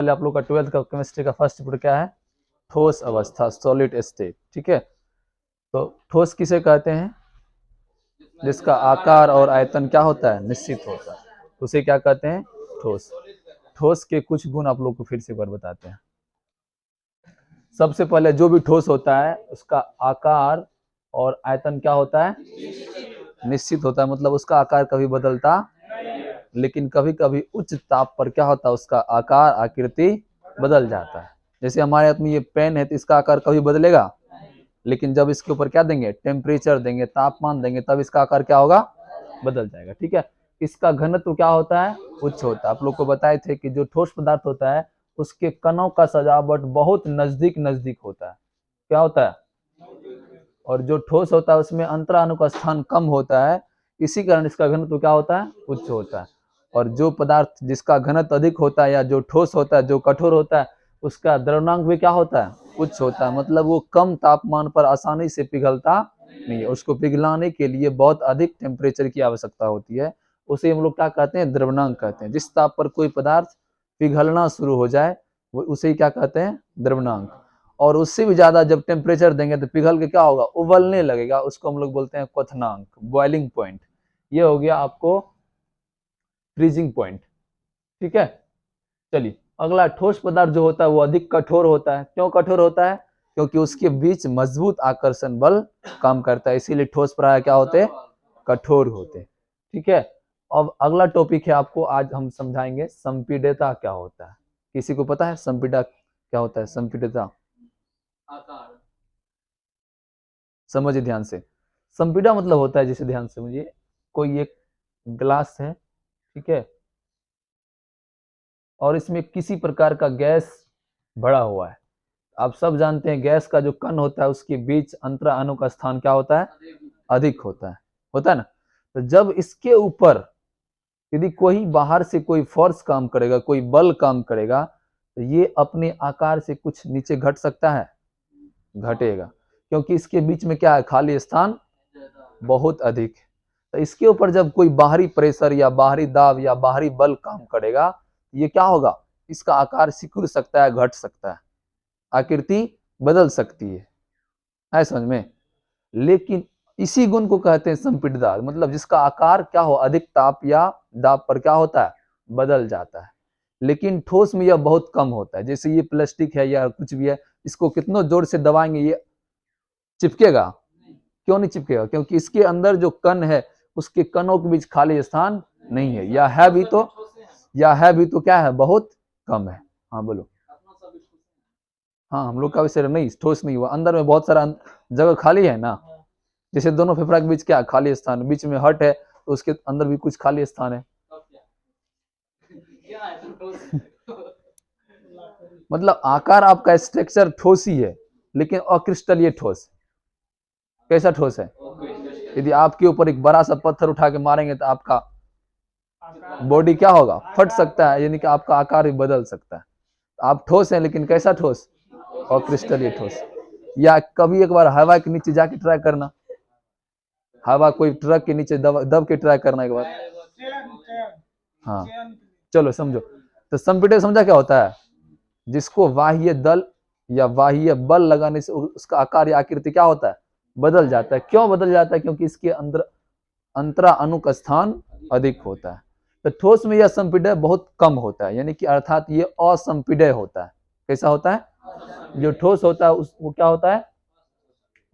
पहले आप लोग का 12th का केमिस्ट्री का फर्स्ट चैप्टर क्या है, ठोस अवस्था, सॉलिड स्टेट। ठीक है, तो ठोस किसे कहते हैं, जिसका आकार और आयतन क्या होता है, निश्चित होता है, उसे क्या कहते हैं, ठोस। ठोस के कुछ गुण आप लोग को फिर से एक बार बताते हैं। सबसे पहले जो भी ठोस होता है उसका आकार और आयतन क्या होता है, निश्चित होता है, मतलब उसका आकार कभी बदलता, लेकिन कभी कभी उच्च ताप पर क्या होता है, उसका आकार आकृति बदल जाता है। जैसे हमारे हाथ में ये पेन है तो इसका आकार कभी बदलेगा, लेकिन जब इसके ऊपर क्या देंगे, टेम्परेचर देंगे, तापमान देंगे, तब इसका आकार क्या होगा, बदल जाएगा। ठीक है, इसका घनत्व क्या होता है, उच्च होता है। आप लोग को बताए थे कि जो ठोस पदार्थ होता है उसके कणों का सजावट बहुत नजदीक नजदीक होता है, क्या होता है, और जो ठोस होता है उसमें अंतराणु का स्थान कम होता है, इसी कारण इसका घनत्व क्या होता है, उच्च होता है। और जो पदार्थ जिसका घनत्व अधिक होता है या जो ठोस होता है, जो कठोर होता है, उसका द्रव्यमान भी क्या होता है, उच्च होता है, मतलब वो कम तापमान पर आसानी से पिघलता नहीं है, उसको पिघलाने के लिए बहुत अधिक टेम्परेचर की आवश्यकता होती है। उसे हम लोग क्या कहते हैं, द्रव्यमान कहते हैं। जिस ताप पर कोई पदार्थ पिघलना शुरू हो जाए वो उसे क्या कहते हैं, द्रव्यमान। और उससे भी ज्यादा जब टेम्परेचर देंगे तो पिघल के क्या होगा, उबलने लगेगा, उसको हम लोग बोलते हैं क्वथनांक, बॉइलिंग पॉइंट। ये हो गया आपको फ्रीजिंग पॉइंट। ठीक है, चलिए अगला, ठोस पदार्थ जो होता है वो अधिक कठोर होता है। क्यों कठोर होता है, क्योंकि उसके बीच मजबूत आकर्षण बल काम करता है, इसीलिए ठोस प्राय क्या होते हैं, कठोर होते हैं। ठीक है, अब अगला टॉपिक है, आपको आज हम समझाएंगे संपीड्यता क्या होता है। किसी को पता है संपीड़ा क्या होता है, संपीड्यता, समझिए ध्यान से। संपीड़ा मतलब होता है, जैसे ध्यान से समझिए, कोई एक ग्लास है, ठीक है, और इसमें किसी प्रकार का गैस भरा हुआ है। आप सब जानते हैं गैस का जो कण होता है उसके बीच अंतरा अणु का स्थान क्या होता है, अधिक होता है ना। तो जब इसके ऊपर यदि कोई बाहर से कोई फोर्स काम करेगा, कोई बल काम करेगा, तो ये अपने आकार से कुछ नीचे घट सकता है, घटेगा, क्योंकि इसके बीच में क्या है, खाली स्थान बहुत अधिक है। तो इसके ऊपर जब कोई बाहरी प्रेशर या बाहरी दाब या बाहरी बल काम करेगा, ये क्या होगा, इसका आकार सिकुड़ सकता है, घट सकता है, आकृति बदल सकती है समझ में। लेकिन इसी गुण को कहते हैं संपीड़ितता, मतलब जिसका आकार क्या हो, अधिक ताप या दाब पर क्या होता है, बदल जाता है। लेकिन ठोस में यह बहुत कम होता है। जैसे ये प्लास्टिक है या कुछ भी है, इसको कितना जोर से दबाएंगे ये चिपकेगा, क्यों नहीं चिपकेगा, क्योंकि इसके अंदर जो कण है उसके कणों के बीच खाली स्थान नहीं है, या है भी तो, क्या है, बहुत कम है। हाँ बोलो। हाँ हम लोग का भी शरीर नहीं, ठोस नहीं हुआ, अंदर में बहुत सारा जगह खाली है ना। जैसे दोनों फेफड़ा के बीच क्या खाली स्थान, बीच में हट है तो उसके अंदर भी कुछ खाली स्थान है। मतलब आकार आपका स्ट्रक्चर ठोस ही है, लेकिन अक्रिस्टलीय ठोस। कैसा ठोस है, यदि आपके ऊपर एक बड़ा सा पत्थर उठा के मारेंगे तो आपका बॉडी क्या होगा, फट सकता है, यानी कि आपका आकार भी बदल सकता है। आप ठोस हैं, लेकिन कैसा ठोस, अक्रिस्टलीय ठोस। या कभी एक बार हवा के नीचे जाके ट्राई करना, हवा कोई ट्रक के नीचे दब के ट्राई करना एक बार। हाँ चलो समझो, तो संपीड़न समझा क्या होता है, जिसको बाह्य दल या बाह्य बल लगाने से उसका आकार या आकृति क्या होता है, बदल जाता है। क्यों बदल जाता है, क्योंकि इसके अंदर अंतरा अणु का स्थान अधिक होता है। तो ठोस में यह संपीडय बहुत कम होता है, यानी कि अर्थात ये असंपीडय होता है। कैसा होता है, जो ठोस होता है वो क्या होता है,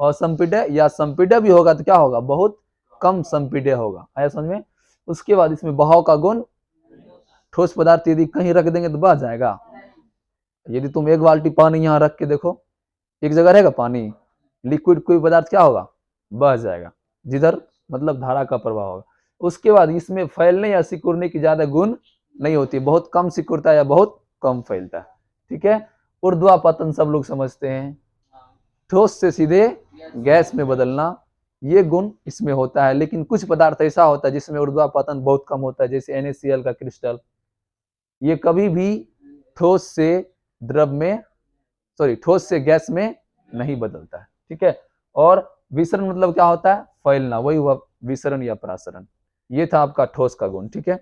असंपीडय, या संपीडय भी होगा तो क्या होगा, बहुत कम संपीडय होगा। आया समझ में। उसके बाद इसमें बहाव का गुण, ठोस पदार्थ यदि कहीं रख देंगे तो बह जाएगा। यदि तुम एक बाल्टी पानी यहाँ रख के देखो, एक जगह रहेगा पानी, लिक्विड कोई पदार्थ क्या होगा, बह जाएगा, जिधर मतलब धारा का प्रभाव होगा। उसके बाद इसमें फैलने या सिकुड़ने की ज्यादा गुण नहीं होती, बहुत कम सिकुड़ता है या बहुत कम फैलता है। ठीक है, ऊर्ध्वापतन सब लोग समझते हैं, ठोस से सीधे गैस में बदलना, ये गुण इसमें होता है। लेकिन कुछ पदार्थ ऐसा होता है जिसमें ऊर्ध्वापतन बहुत कम होता है, जैसे NaCl का क्रिस्टल, ये कभी भी ठोस से द्रव में, ठोस से गैस में नहीं बदलता है। ठीक है, और विसरण मतलब क्या होता है, फैलना, वही हुआ विसरण या परासरण। ये था आपका ठोस का गुण। ठीक है।